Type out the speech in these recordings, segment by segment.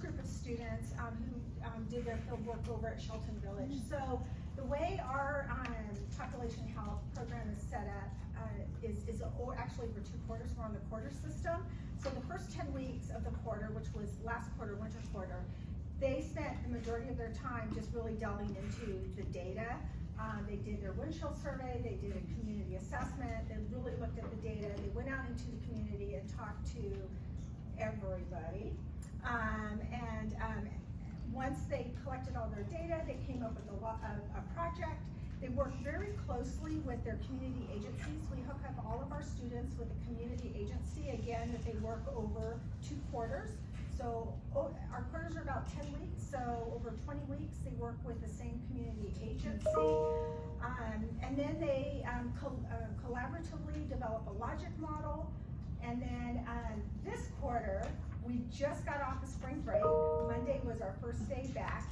group of students who did their field work over at Shelton Village. So the way our population health program is set up is actually over 2 quarters. We're on the quarter system. So the first 10 weeks of the quarter, which was last quarter, winter quarter, they spent the majority of their time just really delving into the data. They did their windshield survey, they did a community assessment, they really looked at the data, they went out into the community and talked to everybody. Once they collected all their data, they came up with a project. They worked very closely with their community agencies. We hook up all of our students with a community agency, again, that they work over 2 quarters. So our quarters are about 10 weeks, so over 20 weeks they work with the same community agency. And then they collaboratively develop a logic model. And then this quarter, we just got off of spring break. Monday was our first day back.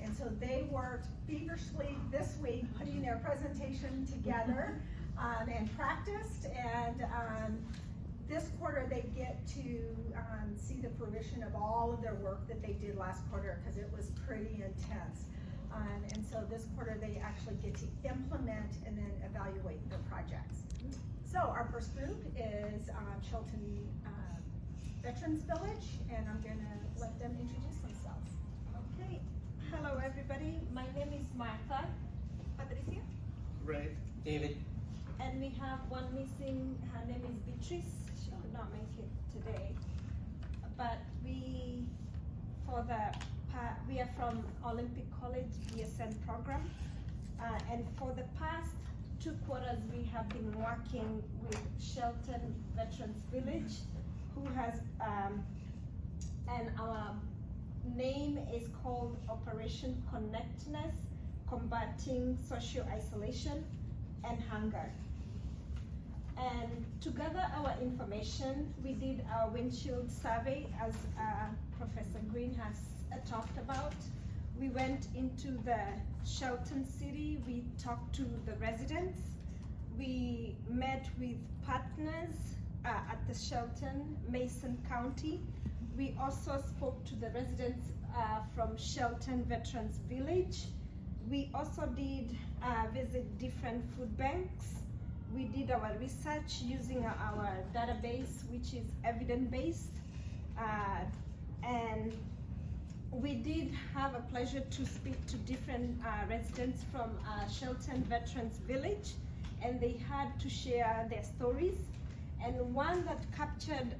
And so they worked feverishly this week putting their presentation together and practiced. And this quarter they get to see the fruition of all of their work that they did last quarter, because it was pretty intense. And so this quarter they actually get to implement and then evaluate their projects. So our first group is Shelton Veterans Village, and I'm going to let them introduce themselves. Okay, hello everybody. My name is Martha. Patricia. Ray. David. And we have one missing. Her name is Beatrice. She could not make it today. But we are from Olympic College BSN program, and for the past 2 quarters we have been working with Shelton Veterans Village, who has and our name is called Operation Connectedness, Combating Social Isolation and Hunger. And to gather our information, we did our windshield survey, as Professor Green has talked about. We went into the Shelton city, we talked to the residents, we met with partners at the Shelton, Mason County. We also spoke to the residents from Shelton Veterans Village. We also did visit different food banks. We did our research using our database, which is evidence-based. And we did have a pleasure to speak to different residents from Shelton Veterans Village, and they had to share their stories. And one that captured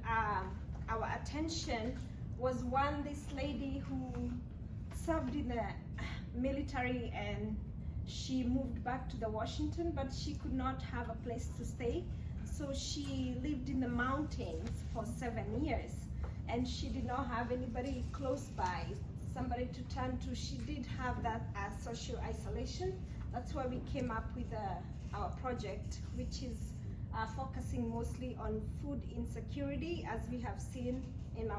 our attention was this lady who served in the military, and she moved back to the Washington, but she could not have a place to stay. So she lived in the mountains for 7 years, and she did not have anybody close by, somebody to turn to. She did have that social isolation. That's why we came up with our project, which is focusing mostly on food insecurity, as we have seen in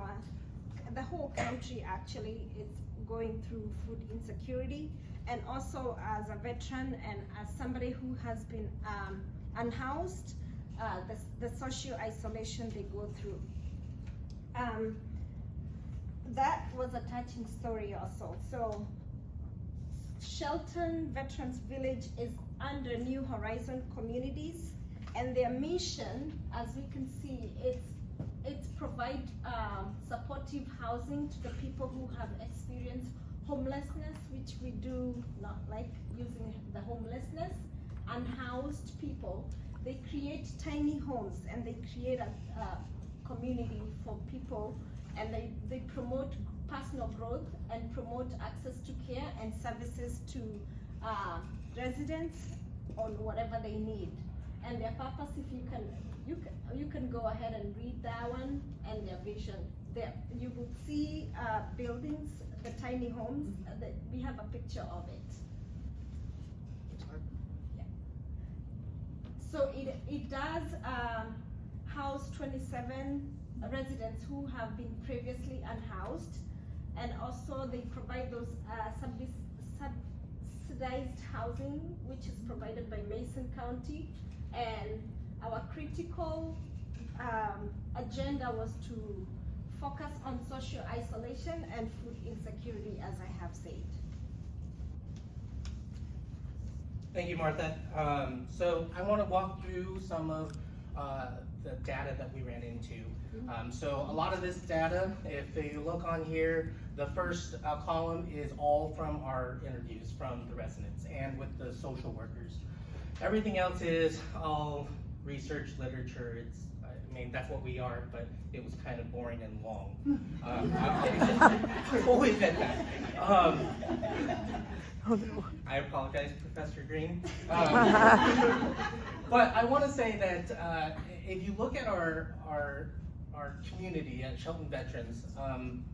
the whole country actually is going through food insecurity. And also as a veteran and as somebody who has been unhoused, the social isolation they go through. That was a touching story also. So Shelton Veterans Village is under New Horizon Communities, and their mission, as we can see, it's provide supportive housing to the people who have experienced homelessness, which we do not like using the homelessness, unhoused people. They create tiny homes, and they create a community for people, and they promote personal growth and promote access to care and services to residents on whatever they need. And their purpose, if you can go ahead and read that one, and their vision. There you will see buildings, the tiny homes. We have a picture of it. Yeah. So it does house 27 residents who have been previously unhoused, and also they provide those subsidized housing, which is provided by Mason County. And our critical agenda was to focus on social isolation and food insecurity, as I have said. Thank you, Martha. So I want to walk through some of the data that we ran into. So a lot of this data, if you look on here, the first column is all from our interviews from the residents and with the social workers. Everything else is all research, literature. I mean, that's what we are, but it was kind of boring and long. I fully admit that. I apologize, Professor Green. But I want to say that if you look at our community at Shelton Veterans,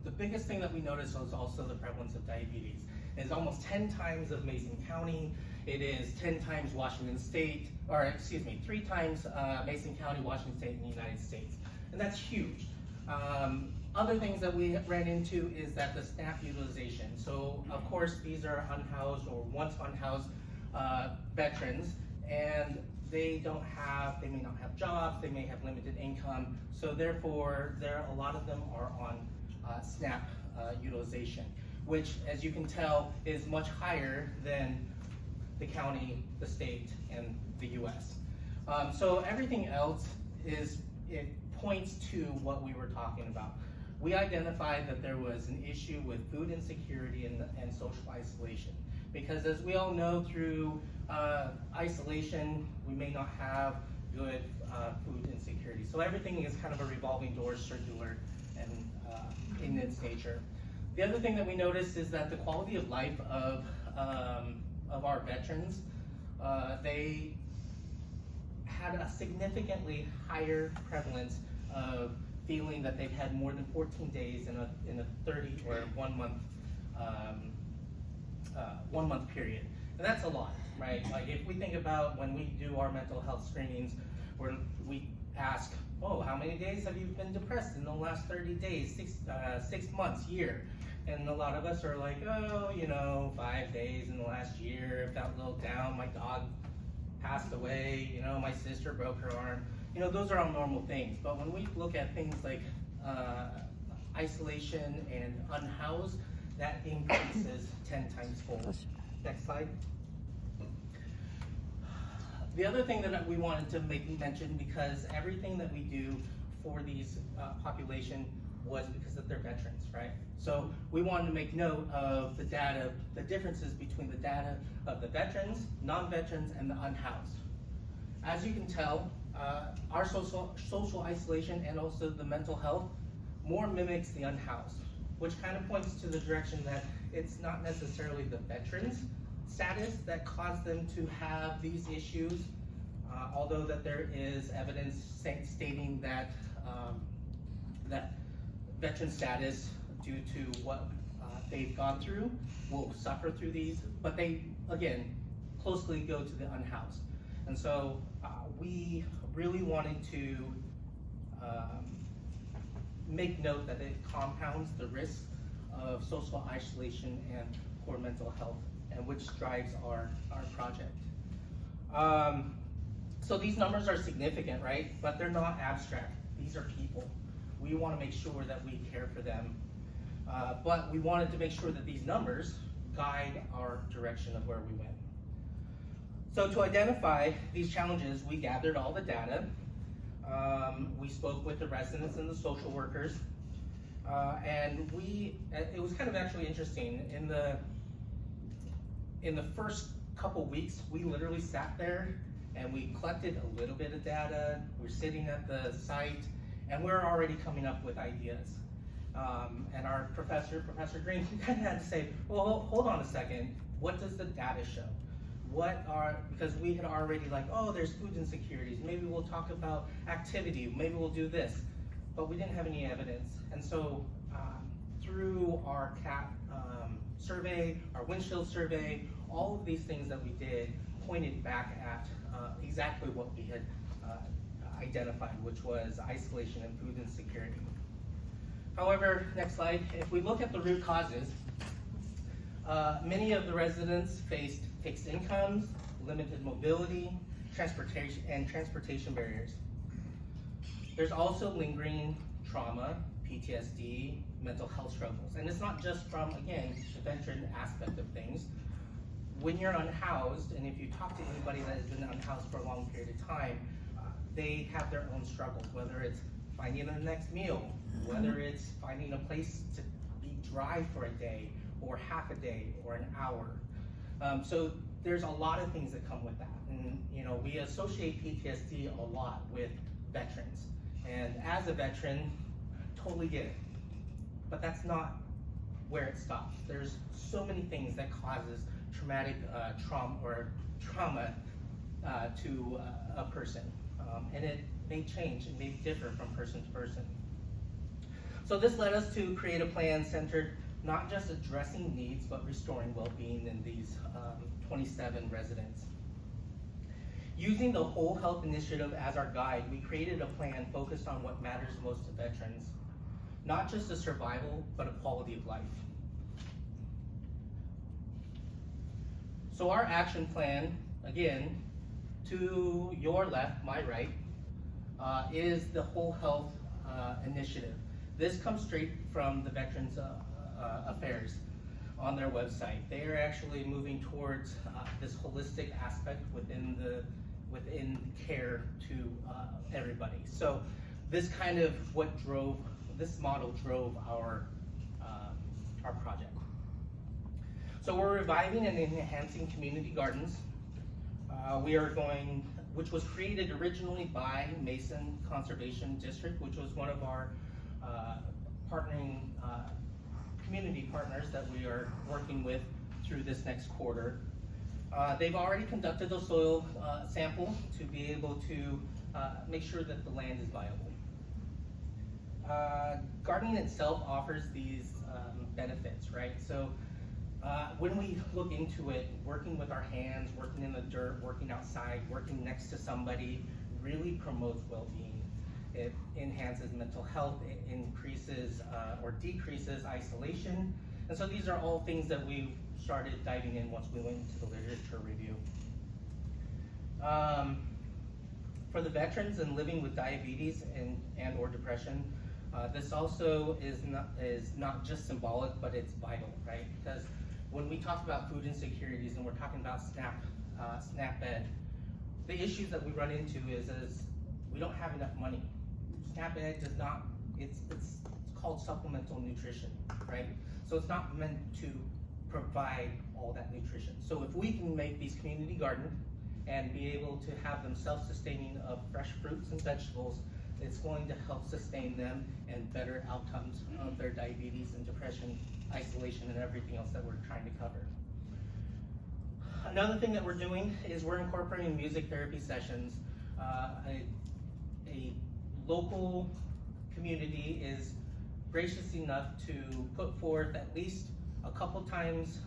the biggest thing that we noticed was also the prevalence of diabetes. It's almost 10 times of Mason County. It is 10 times Washington State, or excuse me, 3 times Mason County, Washington State, and the United States. And that's huge. Other things that we ran into is that the SNAP utilization. So of course, these are unhoused or once unhoused veterans, and they may not have jobs, they may have limited income. So therefore, a lot of them are on SNAP utilization, which, as you can tell, is much higher than the county, the state, and the US. So everything else it points to what we were talking about. We identified that there was an issue with food insecurity and social isolation. Because as we all know, through isolation, we may not have good food insecurity. So everything is kind of a revolving door, circular, and in its nature. The other thing that we noticed is that the quality of life of our veterans, they had a significantly higher prevalence of feeling that they've had more than 14 days in a 30 or 1 month 1 month period. And that's a lot, right? Like if we think about when we do our mental health screenings, where we ask, oh, how many days have you been depressed in the last 30 days, 6 months, year? And a lot of us are like, oh, 5 days in the last year, felt a little down, my dog passed away, my sister broke her arm. Those are all normal things. But when we look at things like isolation and unhoused, that increases 10 times fold. Next slide. The other thing that we wanted to mention, because everything that we do for these population was because of their veterans, right? So we wanted to make note of the data, the differences between the data of the veterans, non-veterans, and the unhoused. As you can tell, our social isolation and also the mental health more mimics the unhoused, which kind of points to the direction that it's not necessarily the veterans' status that caused them to have these issues, although that there is evidence stating that that veteran status, due to what they've gone through, will suffer through these, but they, again, closely go to the unhoused. And so we really wanted to make note that it compounds the risk of social isolation and poor mental health, and which drives our project. So these numbers are significant, right? But they're not abstract. These are people. We want to make sure that we care for them. But we wanted to make sure that these numbers guide our direction of where we went. So to identify these challenges, we gathered all the data. We spoke with the residents and the social workers. And it was kind of actually interesting. In the first couple weeks, we literally sat there and we collected a little bit of data. We're sitting at the site, and we're already coming up with ideas. And our Professor Green, kind of had to say, well, hold on a second. What does the data show? Because we had already there's food insecurities. Maybe we'll talk about activity. Maybe we'll do this. But we didn't have any evidence. And so through our CAT survey, our windshield survey, all of these things that we did pointed back at exactly what we had identified, which was isolation and food insecurity. However, next slide, if we look at the root causes, many of the residents faced fixed incomes, limited mobility, transportation barriers. There's also lingering trauma, PTSD, mental health struggles. And it's not just from, again, the veteran aspect of things. When you're unhoused, and if you talk to anybody that has been unhoused for a long period of time, they have their own struggles, whether it's finding the next meal, whether it's finding a place to be dry for a day, or half a day, or an hour. So there's a lot of things that come with that. And we associate PTSD a lot with veterans. And as a veteran, totally get it. But that's not where it stops. There's so many things that causes traumatic trauma to a person. And it may change, it may differ from person to person. So this led us to create a plan centered not just addressing needs, but restoring well-being in these 27 residents. Using the Whole Health Initiative as our guide, we created a plan focused on what matters most to veterans. Not just a survival, but a quality of life. So our action plan, again, to your left, my right, is the Whole Health Initiative. This comes straight from the Veterans Affairs on their website. They are actually moving towards this holistic aspect within care to everybody. So this kind of this model drove our project. So we're reviving and enhancing community gardens. Which was created originally by Mason Conservation District, which was one of our partnering community partners that we are working with through this next quarter. They've already conducted a soil sample to be able to make sure that the land is viable. Gardening itself offers these benefits, right? So when we look into it, working with our hands, working in the dirt, working outside, working next to somebody really promotes well-being. It enhances mental health, it increases or decreases isolation. And so these are all things that we started diving in once we went into the literature review. For the veterans and living with diabetes and or depression, this also is not just symbolic, but it's vital, right? Because when we talk about food insecurities and we're talking about SNAP Ed, the issues that we run into is we don't have enough money. SNAP Ed does not, it's called supplemental nutrition, right? So it's not meant to provide all that nutrition. So if we can make these community gardens and be able to have them self-sustaining of fresh fruits and vegetables, it's going to help sustain them and better outcomes of their diabetes and depression, isolation, and everything else that we're trying to cover. Another thing that we're doing is we're incorporating music therapy sessions. A local community is gracious enough to put forth at least a couple times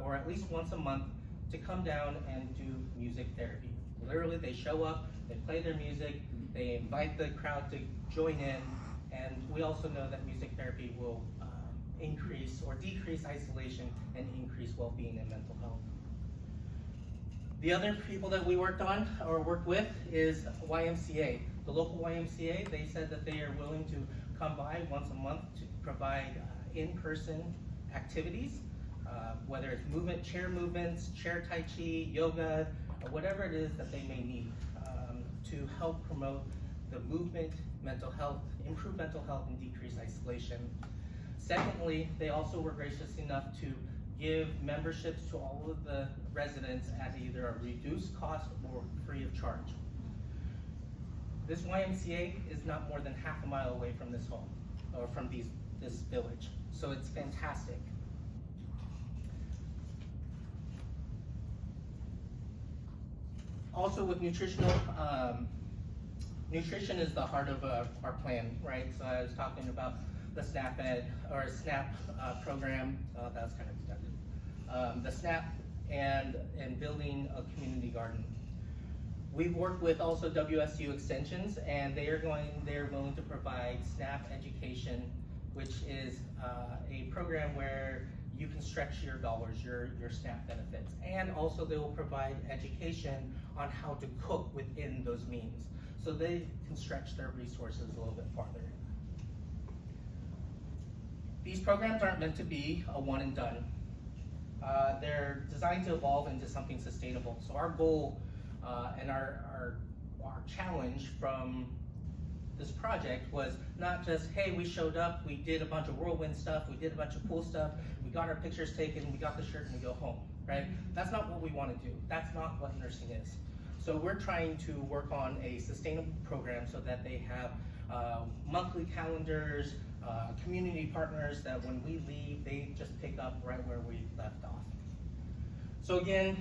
or at least once a month to come down and do music therapy. Literally, they show up, they play their music, they invite the crowd to join in, and we also know that music therapy will increase or decrease isolation and increase well-being and mental health. The other people that we worked with is YMCA. The local YMCA, they said that they are willing to come by once a month to provide in-person activities, whether it's chair movements, chair tai chi, yoga, or whatever it is that they may need to help promote the movement, mental health, improve mental health, and decrease isolation. Secondly, they also were gracious enough to give memberships to all of the residents at either a reduced cost or free of charge. This YMCA is not more than half a mile away from this home, or from this village, so it's fantastic. Also with nutrition is the heart of our plan, right? So I was talking about the SNAP Ed, or SNAP program, that was kind of redundant. The SNAP and building a community garden. We've worked with also WSU Extensions, and they're willing to provide SNAP education, which is a program where you can stretch your dollars, your SNAP benefits. And also they will provide education on how to cook within those means, so they can stretch their resources a little bit farther. These programs aren't meant to be a one and done. They're designed to evolve into something sustainable. So our goal and our challenge from this project was not just, hey, we showed up, we did a bunch of whirlwind stuff, we did a bunch of cool stuff, we got our pictures taken, we got the shirt, and we go home, right? That's not what we want to do. That's not what nursing is. So we're trying to work on a sustainable program so that they have monthly calendars, community partners that when we leave, they just pick up right where we left off. So again,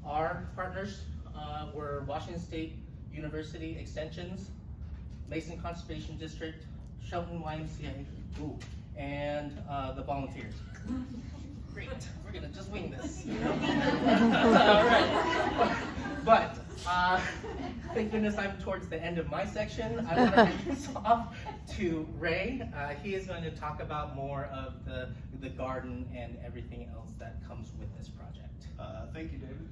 our partners were Washington State University Extensions, Mason Conservation District, Shelton YMCA, and the volunteers. Great, we're gonna just wing this. All right. But thank goodness I'm towards the end of my section. I want to hand this off to Ray. He is going to talk about more of the garden and everything else that comes with this project. Thank you, David.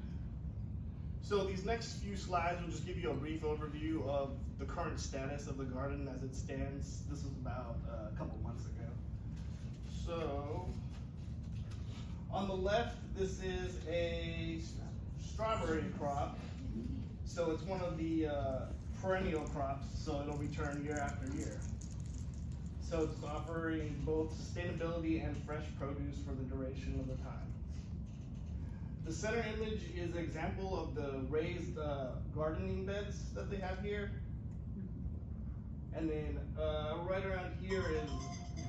So these next few slides will just give you a brief overview of the current status of the garden as it stands. This is about a couple months ago. So on the left, this is a strawberry crop. So it's one of the perennial crops, so it'll return year after year. So it's offering both sustainability and fresh produce for the duration of the time. The center image is an example of the raised gardening beds that they have here. And then right around here is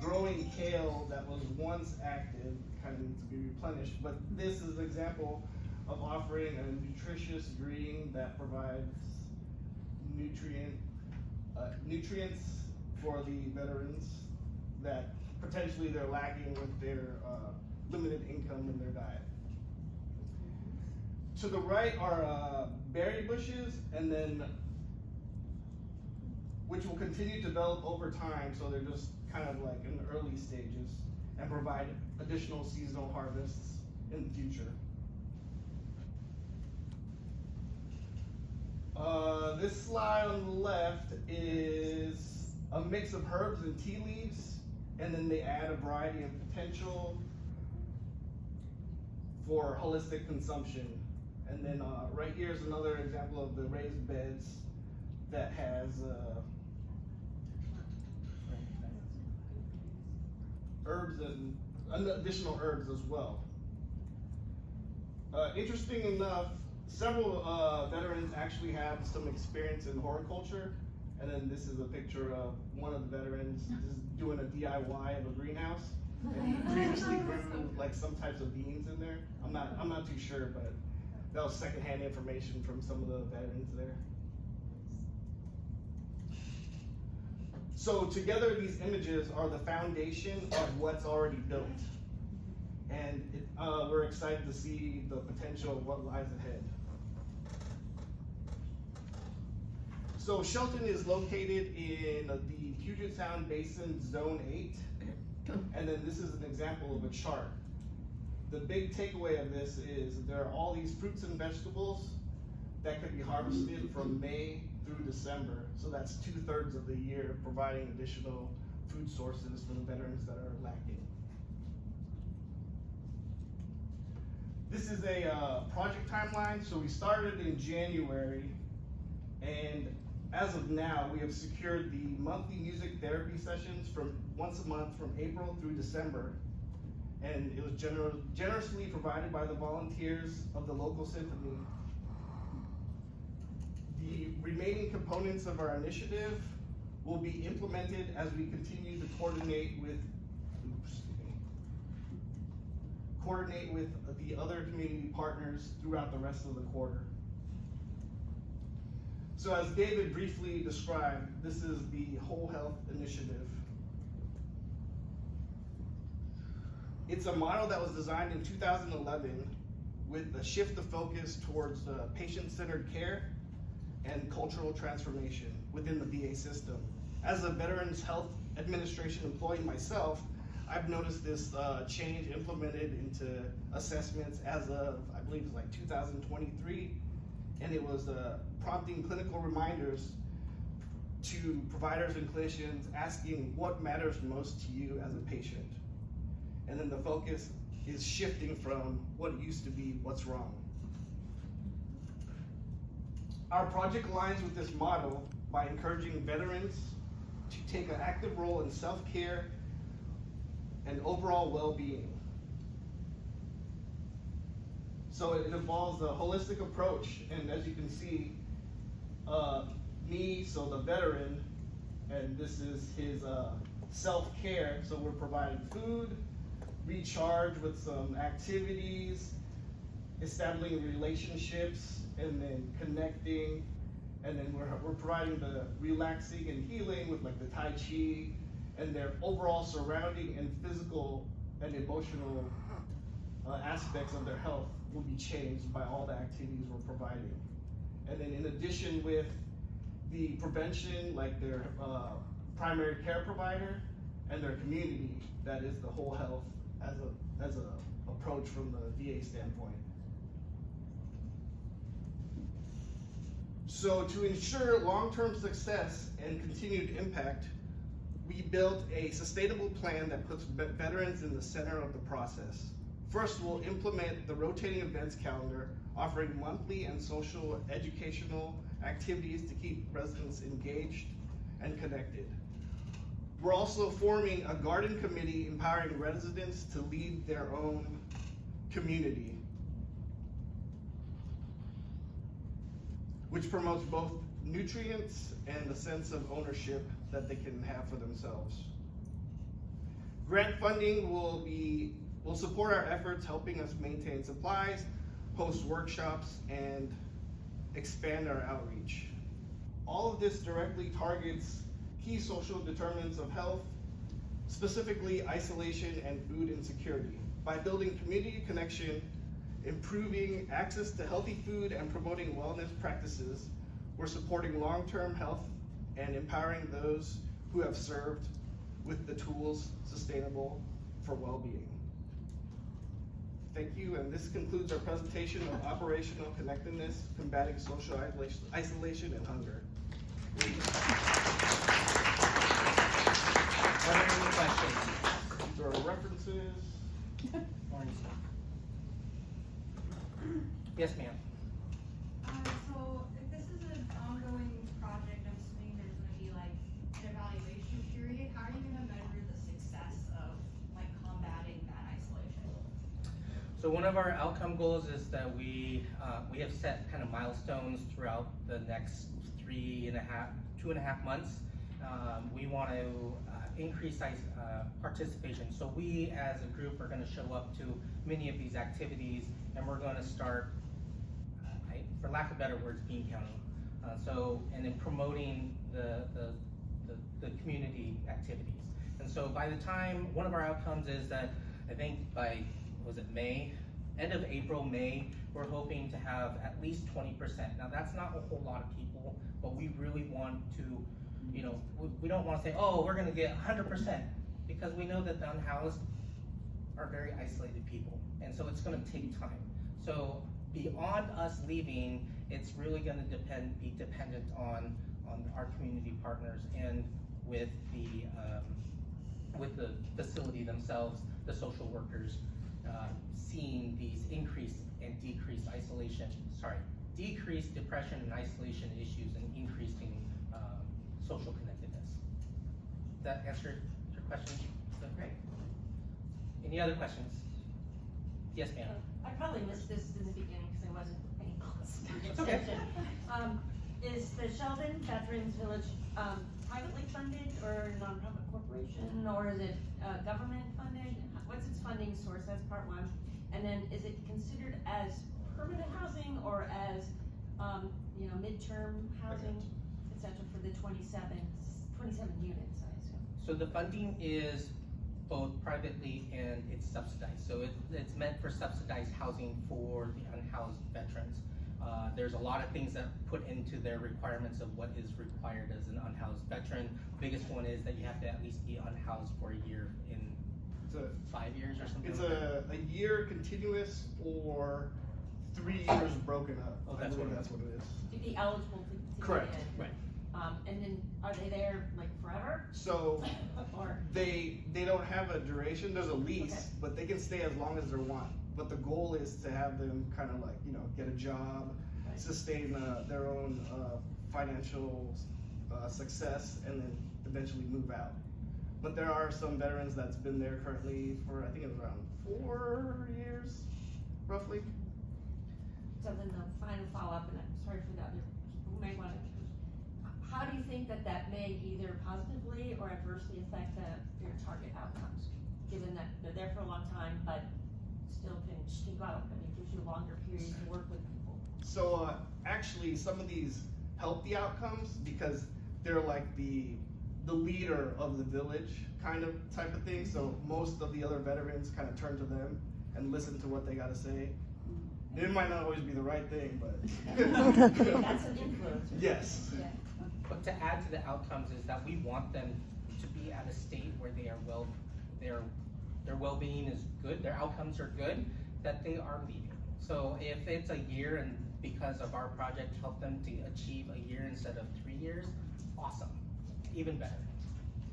growing kale that was once active, kind of needs to be replenished, but this is an example of offering a nutritious green that provides nutrients for the veterans that potentially they're lacking with their limited income in their diet. To the right are berry bushes, and then which will continue to develop over time, so they're just kind of like in the early stages and provide additional seasonal harvests in the future. This slide on the left is a mix of herbs and tea leaves, and then they add a variety of potential for holistic consumption. And then right here is another example of the raised beds that has herbs and additional herbs as well. Interesting enough, several veterans actually have some experience in horticulture, and then this is a picture of one of the veterans doing a DIY of a greenhouse, and he previously grew like some types of beans in there. I'm not too sure, but that was secondhand information from some of the veterans there. So together, these images are the foundation of what's already built, and we're excited to see the potential of what lies ahead. So Shelton is located in the Puget Sound Basin Zone 8, and then this is an example of a chart. The big takeaway of this is there are all these fruits and vegetables that could be harvested from May through December. So that's 2/3 of the year, providing additional food sources for the veterans that are lacking. This is a project timeline. So we started in January, and as of now, we have secured the monthly music therapy sessions from once a month from April through December. And it was generously provided by the volunteers of the local symphony. The remaining components of our initiative will be implemented as we continue to coordinate with the other community partners throughout the rest of the quarter. So as David briefly described, this is the Whole Health Initiative. It's a model that was designed in 2011 with a shift of focus towards patient-centered care and cultural transformation within the VA system. As a Veterans Health Administration employee myself, I've noticed this change implemented into assessments as of, I believe it's like 2023, and it was prompting clinical reminders to providers and clinicians asking what matters most to you as a patient. and then the focus is shifting from what it used to be, what's wrong. Our project aligns with this model by encouraging veterans to take an active role in self-care and overall well-being. So it involves a holistic approach, and as you can see, me, so the veteran, and this is his self-care. So we're providing food, recharge with some activities, establishing relationships, and then connecting, and then we're providing the relaxing and healing with like the Tai Chi, and their overall surrounding and physical and emotional aspects of their health will be changed by all the activities we're providing. And then in addition with the prevention, like their primary care provider and their community, that is the whole health as a approach from the VA standpoint. So to ensure long-term success and continued impact, we built a sustainable plan that puts veterans in the center of the process. First, we'll implement the rotating events calendar, offering monthly and social educational activities to keep residents engaged and connected. We're also forming a garden committee empowering residents to lead their own community, which promotes both nutrients and a sense of ownership that they can have for themselves. Grant funding will support our efforts, helping us maintain supplies, host workshops, and expand our outreach. All of this directly targets key social determinants of health, specifically isolation and food insecurity. By building community connection, improving access to healthy food, and promoting wellness practices, we're supporting long-term health and empowering those who have served with the tools sustainable for well-being. Thank you, and this concludes our presentation of operational connectedness, combating social isolation and hunger. Are there any questions? These are our references. Yes, ma'am. So if this is an ongoing project, I'm assuming there's gonna be like an evaluation period. How are you gonna measure the success of like combating that isolation? So one of our outcome goals is that we have set kind of milestones throughout the next 2.5 months. We want to increase participation. So we as a group are going to show up to many of these activities, and we're going to start, for lack of better words, bean counting. And then promoting the community activities. And so by the time, one of our outcomes is that I think by, was it May? End of April, May, we're hoping to have at least 20%. Now that's not a whole lot of people, but we really want to, we don't want to say, oh, we're gonna get 100%, because we know that the unhoused are very isolated people. And so it's gonna take time. So beyond us leaving, it's really gonna be dependent on our community partners and with the facility themselves, the social workers, seeing these increased and decreased decreased depression and isolation issues and increasing social connectedness. Does that answer your question? Great. Any other questions? Yes, ma'am. I probably missed this in the beginning because I wasn't paying close Okay. attention. Is the Sheldon Veterans Village privately funded or nonprofit corporation, or is it government funded? What's its funding source? That's part one. And then is it considered as permanent housing or as midterm housing, etc. for the 27 units, I assume? So the funding is both privately and it's subsidized. So it's meant for subsidized housing for the unhoused veterans. There's a lot of things that put into their requirements of what is required as an unhoused veteran. Biggest one is that you have to at least be unhoused for a year in 5 years or something. It's a year continuous or 3 years broken up. Oh, that's what it is. To be eligible to Correct. get it. Right. And then are they there like forever? So Or, they don't have a duration. There's a lease, Okay. but they can stay as long as they want. But the goal is to have them kind of like, get a job, Right. sustain their own financial success, and then eventually move out. But there are some veterans that's been there currently for, I think it's around 4 years, roughly. so then the final follow-up, and I'm sorry for the other people who may want to, how do you think that may either positively or adversely affect your target outcomes? Given that they're there for a long time, but still can go out, I mean, it gives you a longer period to work with people. So actually, some of these help the outcomes because they're like the leader of the village kind of type of thing. So most of the other veterans kind of turn to them and listen to what they got to say. It might not always be the right thing, but That's an influence. yes. Yeah. But to add to the outcomes is that we want them to be at a state where they are their well-being is good, their outcomes are good, that they are leaving. So if it's a year and because of our project help them to achieve a year instead of 3 years, awesome, even better.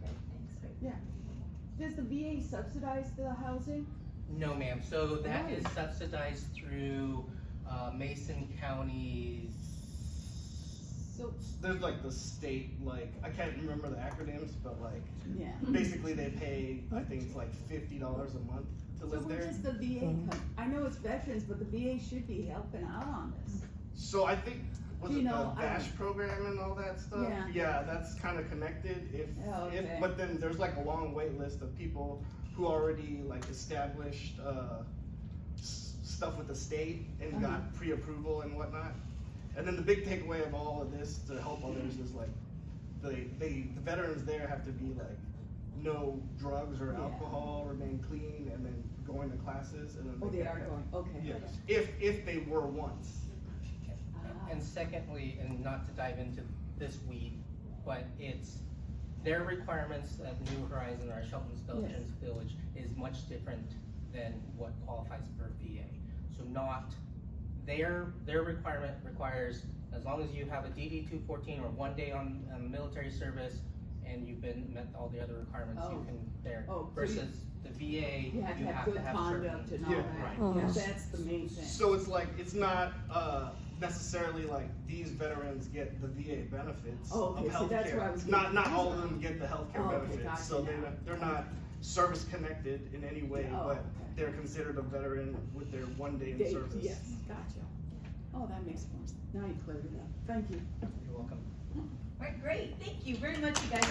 Great, thanks. Yeah. Does the VA subsidize the housing? No, ma'am. So that Oh. is subsidized through Mason County's. So, There's like the state, like, I can't remember the acronyms, but like, yeah. basically they pay, I think it's like $50 a month to So live where there. does the VA come? I know it's veterans, but the VA should be helping out on this. So I think, was Do it you know, the VASH program and all that stuff? Yeah. That's kind of connected. Oh, okay. But then there's like a long wait list of people who already like established stuff with the state and got pre-approval and whatnot. And then the big takeaway of all of this to help others is like the veterans there have to be like no drugs or Yeah. alcohol, remain clean, and then going to classes, and then Oh, they can are have- going, okay. Yes, if they were once. Ah. And secondly, and not to dive into this weed, but it's their requirements at New Horizon or Shelton Veterans Village is much different than what qualifies for VA. So not, their requirement requires, as long as you have a DD 214 or 1 day on military service and you've met all the other requirements, you Oh. can there. Oh, so you- Versus the VA, You have to have good conduct certain. and all Yeah. that. Right. Yeah, that's the main thing. So it's like, it's not necessarily like these veterans get the VA benefits Oh, okay, of so that's where I healthcare. was Not getting all of confused. them get the healthcare Oh, okay, benefits, gotcha so now. they're not service connected in any way, Oh, but okay. they're considered a veteran with their 1 day in They- service. Yes, gotcha. Oh, that makes more sense. Now you cleared it up. Thank you. You're welcome. All right, great, thank you very much, you guys.